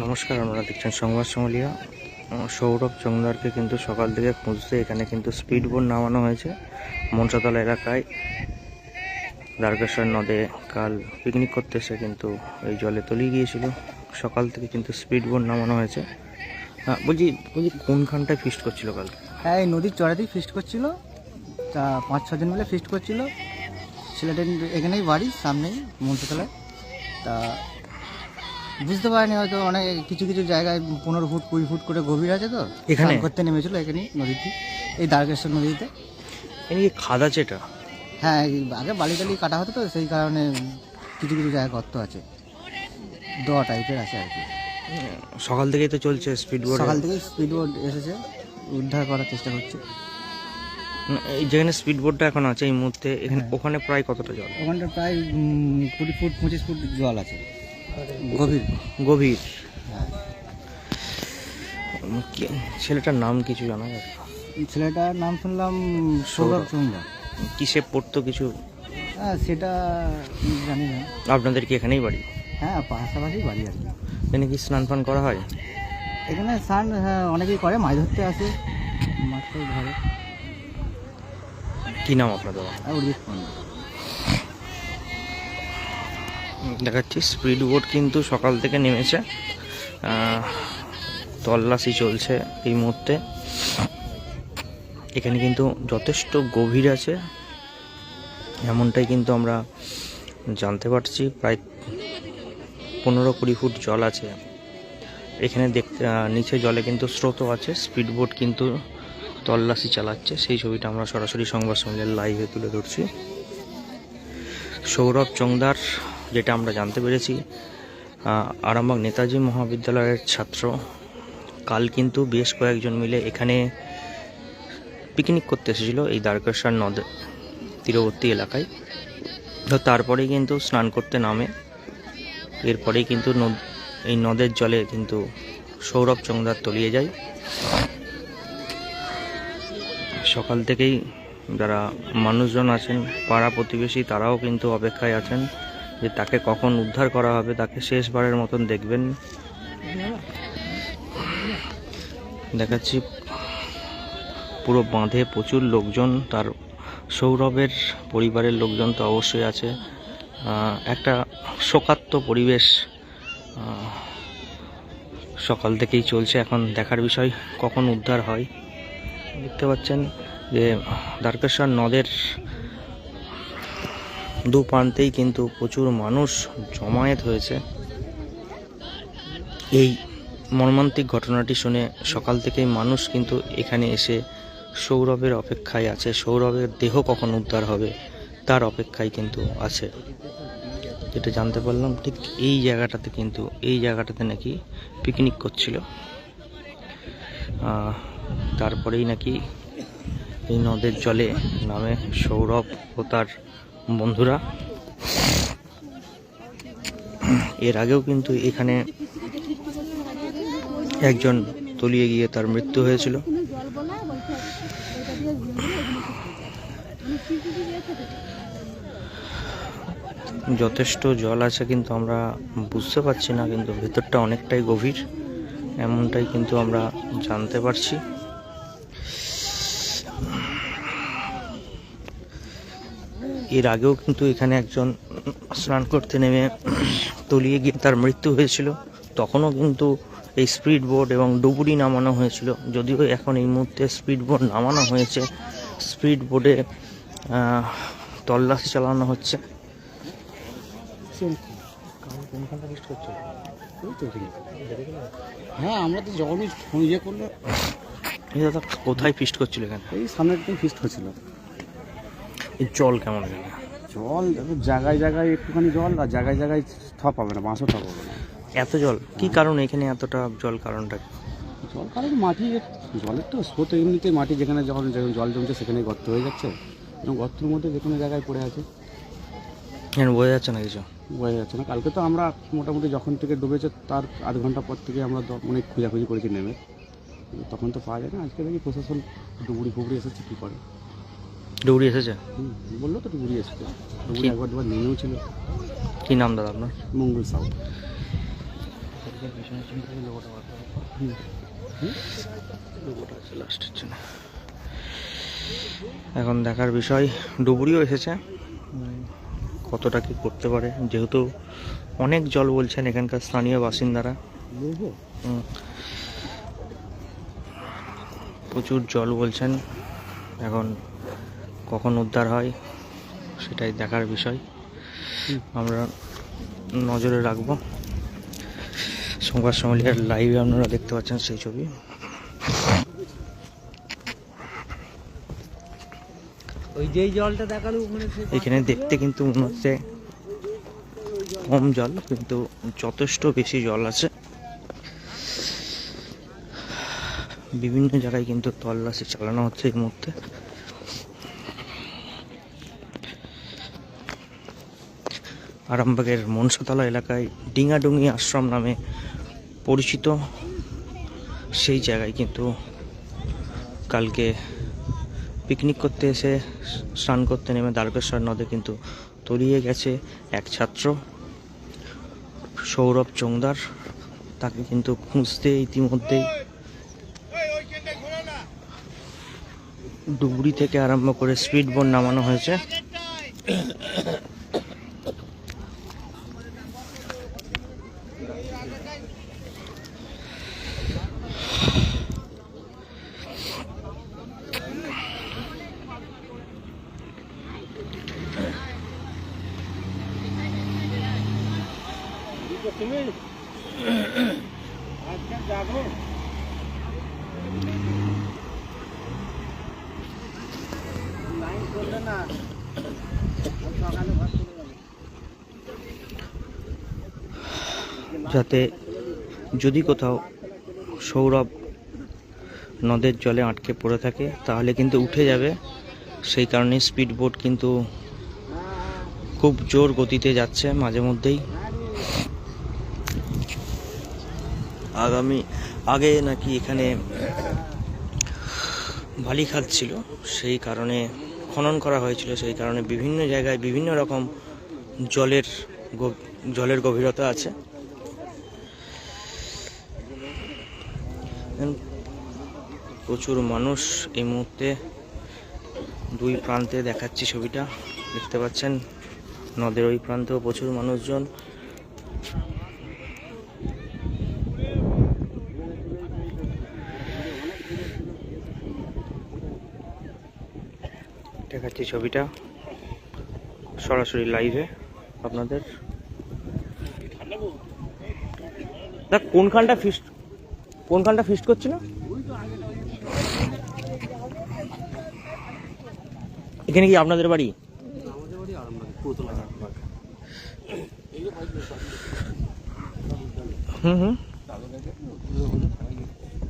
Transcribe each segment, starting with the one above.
নমস্কার, আপনারা দেখছেন সংবাদ সমলিয়া। সৌরভ চংদারকে কিন্তু সকাল থেকে খুঁজতে এখানে কিন্তু স্পিড বোট নামানো হয়েছে মনসাতলা এলাকায়। দ্বারকেশ্বর নদে কাল পিকনিক করতে এসে কিন্তু এই জলে তলিয়ে গিয়েছিল। সকাল থেকে কিন্তু স্পিড বোট নামানো হয়েছে। বলছি কোনখানটায় ফিস্ট করছিল কাল? হ্যাঁ, এই নদীর চড়াতেই ফিস্ট করছিল। তা 5-6 জন মিলে ফিস্ট করছিল। ছেলেটা এখানেই বাড়ি, সামনেই মনসাতলায়। তা বুঝতে পারিনি, হয়তো অনেক কিছু কিছু জায়গায় 15 ফুট 20 ফুট করে গভীর আছে, তো এখানে করতে নেমেছিল এখানেই নদীতে, এই দ্বারকেশ্বর নদীতে। এখানে কি খাদ আছে এটা? হ্যাঁ, আগে বালি টালি কাটা হতো, তো সেই কারণে কিছু কিছু জায়গায় গর্ত আছে, দোয়া টাইপের আছে আর কি। সকাল থেকেই তো চলছে স্পিড বোট। সকাল থেকে স্পিড বোট এসেছে, উদ্ধার করার চেষ্টা করছে। এই যেখানে স্পিড বোটটা এখন আছে এই মুহূর্তে, এখানে ওখানে প্রায় কতটা জল? ওখানটা প্রায় 20 ফুট 25 ফুট জল আছে, গভীর গভীর। হ্যাঁ। ছেলেটার নাম কিছু জানা যায়? ছেলেটার নাম শুনলাম সৌরভ চন্দ্র। কিসে পড়তো কিছু? হ্যাঁ, সেটা জানি না। আপনাদের কি এখানেই বাড়ি? হ্যাঁ, পাশাপাশি বাড়ি আর কি। এখানে কি স্নান ফান করা হয়? এখানে স্নান হ্যাঁ অনেকেই করে, মাছ ধরতে আসে, মাছ টাছ ধরে। কি নাম আপনাদের? অরিজিৎ পণ্ডিত। দেখাচ্ছি স্পিড বোট কিন্তু সকাল থেকে নেমেছে, তল্লাশি চলছে এই মুহূর্তে। এখানে কিন্তু যথেষ্ট গভীর আছে, এমনটাই কিন্তু আমরা জানতে পারছি। প্রায় 15-20 ফুট জল আছে এখানে। দেখতে নিচে জলে কিন্তু স্রোত আছে। স্পিড বোট কিন্তু তল্লাশি চালাচ্ছে, সেই ছবিটা আমরা সরাসরি সংবাদ সম্মেলনের লাইভে তুলে ধরছি। সৌরভ চংদার, যেটা আমরা জানতে পেরেছি, আরামবাগ নেতাজি মহাবিদ্যালয়ের ছাত্র। কাল কিন্তু বেশ কয়েকজন মিলে এখানে পিকনিক করতে এসেছিল এই দ্বারকেশ্বর নদ তীরবর্তী এলাকায়। তো তারপরেই কিন্তু স্নান করতে নামে। এরপরেই কিন্তু এই নদের জলে কিন্তু সৌরভ চংদার তলিয়ে যায়। সকাল থেকেই যারা মানুষজন আছেন, পাড়া প্রতিবেশী, তারাও কিন্তু অপেক্ষায় আছেন যে তাকে কখন উদ্ধার করা হবে, তাকে শেষবারের মতন দেখবেন। দেখাচ্ছি পুরো বাঁধে প্রচুর লোকজন, তার সৌরভের পরিবারের লোকজন তো অবশ্যই আছে। একটা শোকাত্ম পরিবেশ সকাল থেকেই চলছে। এখন দেখার বিষয় কখন উদ্ধার হয়। দেখতে পাচ্ছেন যে দ্বারকেশ্বর নদের দু প্রান্তেই কিন্তু প্রচুর মানুষ জমায়েত হয়েছে। এই মর্মান্তিক ঘটনাটি শুনে সকাল থেকেই মানুষ কিন্তু এখানে এসে সৌরভের অপেক্ষায় আছে। সৌরভের দেহ কখন উদ্ধার হবে তার অপেক্ষায় কিন্তু আছে। যেটা জানতে পারলাম ঠিক এই জায়গাটাতে নাকি পিকনিক করছিল। তারপরেই নাকি এই নদের জলে নামে সৌরভ ও তার বন্ধুরা। এর আগেও কিন্তু এখানে একজন তলিয়ে গিয়ে তার মৃত্যু হয়েছিল। যথেষ্ট জল আছে কিন্তু আমরা বুঝতে পারছি না, কিন্তু ভেতরটা অনেকটাই গভীর, এমনটাই কিন্তু আমরা জানতে পারছি। এর আগেও কিন্তু এখানে একজন স্নান করতে নেমে তলিয়ে গিয়ে তার মৃত্যু হয়েছিল। তখনও কিন্তু এই স্পিড বোট এবং ডুবুরি নামানো হয়েছিল। যদিও এখন এই মুহূর্তে স্পিড বোট নামানো হয়েছে, স্পিড বোটে তল্লাশি চালানো হচ্ছে। হ্যাঁ, আমরা তো যখনই ইয়ে করলো, দাদা কোথায় ফিস্ট করছিল? এখানে এই সামনের দিন ফিস্ট হয়েছিল। এই জল কেমন এখানে? জল দেখো, জায়গায় জায়গায় একটুখানি জল, আর জায়গায় জায়গায় থপ হবে না, বাঁশও থপ হবে না। এত জল কি কারণে এখানে এতটা জল? কারণটা জল কারণ মাটি, জলের তো স্রোত এমনিতেই, মাটি যেখানে যখন জল জমছে সেখানে গর্ত হয়ে যাচ্ছে, এবং গর্তের মধ্যে যে কোনো জায়গায় পড়ে আছে। এখানে বোঝা যাচ্ছে না কিছু, বোঝা যাচ্ছে না। কালকে তো আমরা মোটামুটি যখন থেকে ডুবেছে তার আধ ঘন্টা পর থেকে আমরা অনেক খোঁজাখুঁজি করেছি নেমে, তখন তো পাওয়া যায় না। আজকে দেখি প্রশাসন ডুবুরি ফুবুরি এসেছে, কী করে। ডুবুরি এসেছে? বললো তো ডুবুরি এসেছে, ডুবুরি একবার দুবার নেমেও ছিল। কি নাম দাদা আপনার? মঙ্গল সাউ। এখন দেখার বিষয়, ডুবুরিও এসেছে, কতটা কি করতে পারে, যেহেতু অনেক জল বলছেন এখানকার স্থানীয় বাসিন্দারা। প্রচুর জল বলছেন, এখন কখন উদ্ধার হয় সেটাই দেখার বিষয়, আমরা নজরে রাখবো। সংবাদ সম্মেলনের লাইভে আপনারা দেখতে পাচ্ছেন সেই ছবি। ওই যেই জলটা দেখালো এখানে দেখতে কিন্তু মনে হচ্ছে কম জল, কিন্তু যথেষ্ট বেশি জল আছে। বিভিন্ন জায়গায় কিন্তু তল্লাশি চালানো হচ্ছে এই মুহূর্তে। আরামবাগের মনসাতলা এলাকায় ডিঙাডুঙ্গি আশ্রম নামে পরিচিত সেই জায়গায় কিন্তু কালকে পিকনিক করতে এসে স্নান করতে নেমে দ্বারকেশ্বর নদে কিন্তু তলিয়ে গেছে এক ছাত্র সৌরভ চোংদার। তাকে কিন্তু খুঁজতে ইতিমধ্যেই ডুবুরি থেকে আরম্ভ করে স্পিড বোট নামানো হয়েছে। যাতে যদি কোথাও সৌরভ নদের জলে আটকে পড়ে থাকে তাহলে কিন্তু উঠে যাবে, সেই কারণে স্পিড বোট কিন্তু খুব জোর গতিতে যাচ্ছে মাঝে মধ্যেই। আগে নাকি এখানে বালিখাত ছিল, সেই কারণে খনন করা হয়েছিল, সেই কারণে বিভিন্ন জায়গায় বিভিন্ন রকম জলের গভীরতা আছে। প্রচুর মানুষ এই মুহূর্তে দুই প্রান্তে দেখাচ্ছি ছবিটা, দেখতে পাচ্ছেন নদের ওই প্রান্তেও প্রচুর মানুষজন। দেখাচ্ছি ছবিটা সরাসরি লাইভে আপনাদের। দেখ কোনখানটা ফিস্ট করছিল, এখানে কি আপনাদের বাড়ি? হুম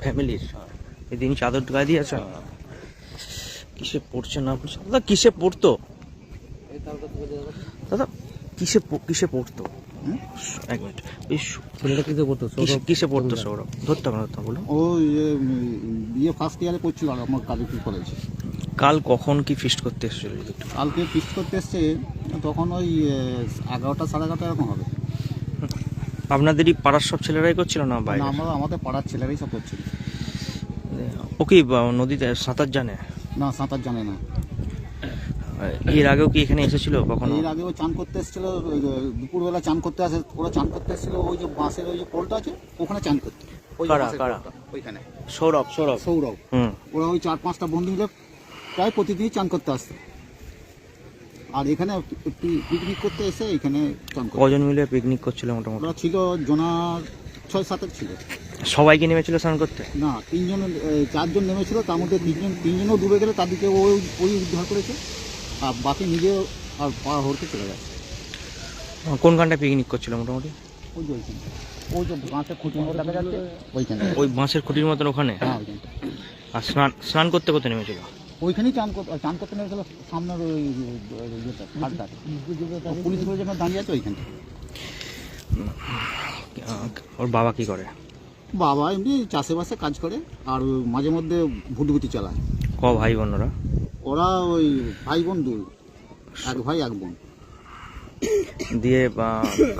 ফ্যামিলির এদিন চাদর গায়ে দিয়ে আছে। কিসে পড়ছে না পড়ছে দাদা? কিসে পড়তো দাদা? কিসে পড়তো? এক মিনিট, কিসে পড়তো সৌরভ? ধরতাম বলুন। ও বিয়ে ফার্স্ট ইয়ারে পড়ছিল আমার কালীপুর কলেজে। কাল কখন কি ফিস্ট করতে এসেছিল? কালকে ফিস্ট করতে এসছে তখন ওই 11টা 11:30 এরকম হবে। আপনাদেরই পাড়ার সব ছেলেরাই করছিল না বাইরে? আমাদের পাড়ার ছেলেরাই সব করছিল। ও কি নদীতে সাঁতার জানে? না, সাঁতার জানে না। এর আগেও কি এখানে এসেছিল কখনো? এর আগেও চান করতে এসেছিল, দুপুরবেলা চান করতে আসে, ওরা চান করতে এসেছিল ওই যে বাঁশের ওই যে পোলটা আছে ওখানে চান করতে। কারা? ওইখানে সৌরভ। ওরা ওই 4-5টা বন্ধু মিলে প্রায় প্রতিদিনই চান করতে আসতো। আর এখানে পিকনিক করতে এসে এখানে চান করতে। কজন মিলে পিকনিক করছিল মোটামুটি? ওরা ছিল জনার 6-7 ছিল। সবাইকে নেমেছিল স্নান করতে? না, 4জন নেমেছিল, তার মধ্যে তিনজনও ডুবে গেলে তাদেরকে ওই উদ্ধার করেছে, আর বাকি নিজে আর পাড়া হরতে চলে গেছে। কোনখানটা পিকনিক করছিল মোটামুটি? ওই যে বাঁশের খুঁটির মতো দেখা যাচ্ছে ওইখানে। ওই বাঁশের খুঁটির মতন ওখানে? হ্যাঁ, ওইখানে। আর স্নান করতে নেমেছিল? ওইখানেই চান করতে নেমেছিল, সামনের ওই ঘাটটা পুলিশ যেন দাঁড়িয়ে আছে ওইখানটা। ওর বাবা কি করে? বাবা এমনি চাষে কাজ করে, আর মাঝে মধ্যে ভুটভুটি চালায়। ভাই বোন ওরা? ওরা ওই ভাই বোন 2, 1 ভাই 1 বোন। দিয়ে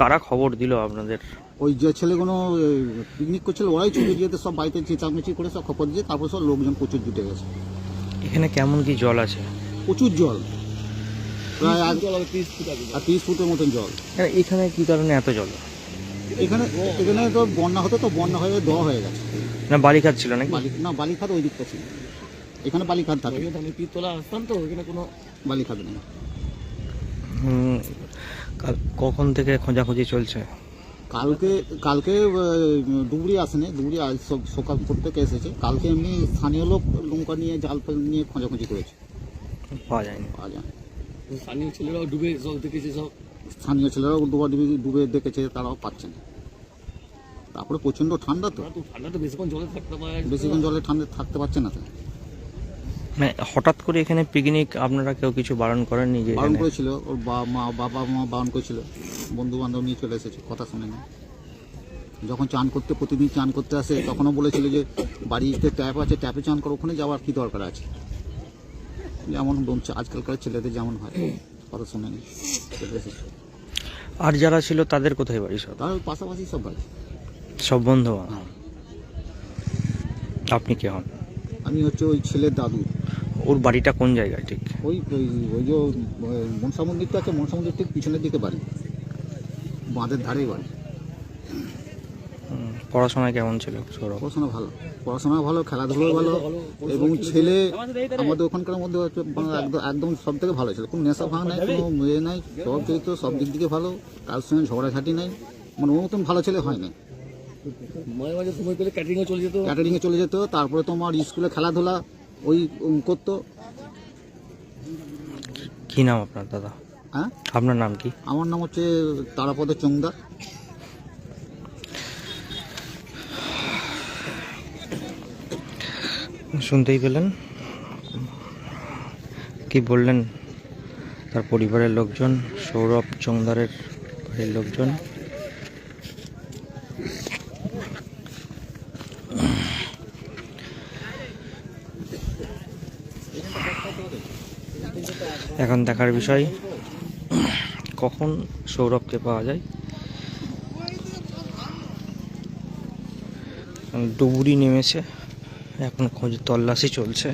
কারা খবর দিল আপনাদের? ওই যে ছেলেগুলো পিকনিক করছিল ওরাই ছুটে গিয়ে সব বাড়িতে চেঁচামেচি করে সব খবর দিয়ে তারপর সব লোকজন প্রচুর জুটে গেছে। এখানে কেমন কি জল আছে? প্রচুর জল, প্রায় 30 ফুটের মতন জল। এখানে কি কারণে এত জল? এখানে এখানে তো বন্যা হতো, তো বন্যা হয়ে দেওয়া হয়ে গেছে। না বালিখাত ছিল নাকি? না বালিখাত ওই দিকটা ছিল, এখানে বালিখাত থাকে, বালিখাত নেই। কখন থেকে খোঁজাখুঁজি চলছে? কালকে ডুবুরি আসেনি, ডুবুরি আজ সকাল থেকে এসেছে। কালকে এমনি স্থানীয় লোক নৌকা নিয়ে জাল ফাল নিয়ে খোঁজাখুঁজি করেছে, পাওয়া যায়নি। স্থানীয় ছেলেরাও ডুবে দেখেছে, তারাও পাচ্ছে না। তারপরে প্রচন্ড ঠান্ডা, তো বেশিক্ষণ জলে ঠান্ডা থাকতে পারছে না। তো মানে হঠাৎ করে এখানে পিকনিক, আপনারা কেউ কিছু বারণ করেননি? যে বারণ করেছিল, ওর বাবা মা বারণ করেছিল, বন্ধু বান্ধব নিয়ে চলে এসেছে, কথা শুনেনি। যখন চান করতে প্রতিদিন চান করতে আসে তখনও বলেছিল যে বাড়িতে ট্যাপ আছে, ট্যাপে চান করো, ওখানে যাওয়ার কি দরকার আছে। যেমন আজকালকার ছেলেদের যেমন হয়, কথা শুনেনি, চলে এসেছে। আর যারা ছিল তাদের কোথায় বাড়ি? সব তার পাশাপাশি সব বাড়ি, সব বন্ধু। হ্যাঁ। আপনি কে হন? আমি হচ্ছে ওই ছেলের দাদু। ওর বাড়িটা কোন জায়গায় ঠিক? ওই ওই যে মনসা মন্দিরটা আছে, মনসা মন্দির ঠিক পিছনের দিকে বাড়ি, বাঁধের ধারেই বাড়ি। পড়াশোনায় কেমন ছিল সৌরভ? পড়াশোনা ভালো, খেলাধুলো ভালো, এবং ছেলে আমাদের ওখানকার মধ্যে একদম সব থেকে ভালো ছিল। কোনো নেশা ভাঙ নাই, কোনো মেয়ে নাই, সব চরিত্র সব দিক থেকে ভালো, কার সঙ্গে ঝগড়াঝাটি নাই, মানে ওর মতন ভালো ছেলে হয় না। সময় পেলে ক্যাটারিংয়ে চলে যেত, তারপরে তোমার স্কুলে খেলাধুলা ওই করতো। কি নাম আপনার দাদা? হ্যাঁ, আপনার নাম কি? আমার নাম হচ্ছে তারাপদ চংদার। শুনতেই পেলেন, কি বললেন তার পরিবারের লোকজন, সৌরভ চংদারের বাড়ির লোকজন। এখন দেখার বিষয় কখন সৌরভকে পাওয়া যায়। ডুবুরি নেমেছে, এখন খোঁজ তল্লাশি চলছে।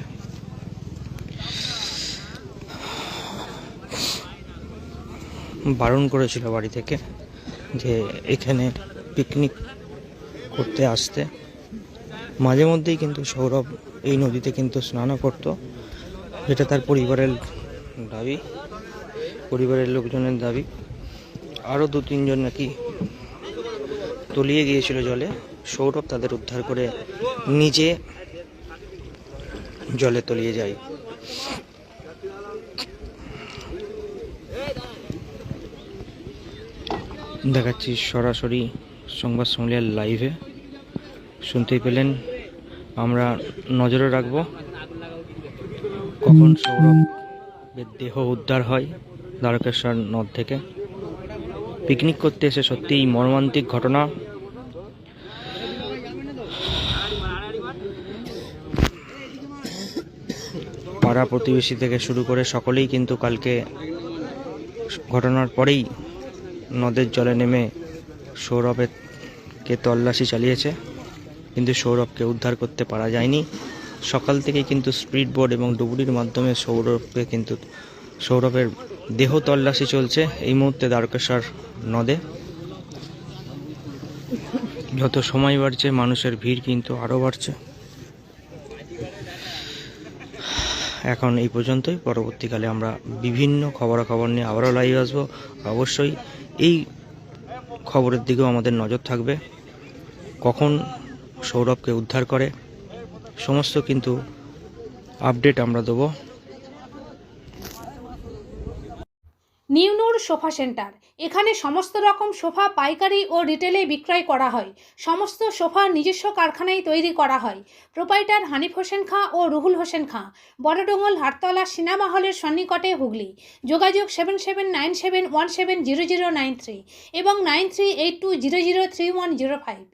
বারণ করেছিল বাড়ি থেকে যে এখানে পিকনিক করতে আসতে। মাঝে মধ্যেই কিন্তু সৌরভ এই নদীতে কিন্তু স্নানও করত, এটা তার পরিবারের দাবি, পরিবারের লোকজনের দাবি। আরও 2-3 জন নাকি তলিয়ে গিয়েছিল জলে, সৌরভ তাদের উদ্ধার করে নিজে জলে তলিয়ে যায়। দেখাচ্ছি সরাসরি সংবাদ সম্মেলন লাইভে, শুনতেই পেলেন। আমরা নজরে রাখবো কখন সৌরভের দেহ উদ্ধার হয় দ্বারকেশ্বর নদ থেকে। পিকনিক করতে এসে সত্যিই মর্মান্তিক ঘটনা। পাড়া প্রতিবেশী থেকে শুরু করে সকলেই কিন্তু কালকে ঘটনার পরেই নদের জলে নেমে সৌরভকে তল্লাশি চালিয়েছে, কিন্তু সৌরভকে উদ্ধার করতে পারা যায়নি। সকাল থেকেই কিন্তু স্পিড বোট এবং ডুবুরির মাধ্যমে সৌরভের দেহ তল্লাশি চলছে এই মুহূর্তে দ্বারকেশ্বর নদে। যত সময় বাড়ছে মানুষের ভিড় কিন্তু আরও বাড়ছে। এখন এই পর্যন্তই, পরবর্তীকালে আমরা বিভিন্ন খবরাখবর নিয়ে আবারও লাইভ আসবো। অবশ্যই এই খবরের দিকেও আমাদের নজর থাকবে, কখন সৌরভকে উদ্ধার করে সমস্ত কিন্তু আপডেট আমরা দেবো। নিউ নূর সোফা সেন্টার, এখানে সমস্ত রকম সোফা পাইকারি ও রিটেলে বিক্রয় করা হয়। সমস্ত সোফা নিজস্ব কারখানায় তৈরি করা হয়। প্রোপাইটার হানিফ হোসেন খাঁ ও রুহুল হোসেন খাঁ, বড়ডোঙ্গল হাটতলা সিনেমা হলের সন্নিকটে, হুগলি। যোগাযোগ 7797170093 এবং 9382003105।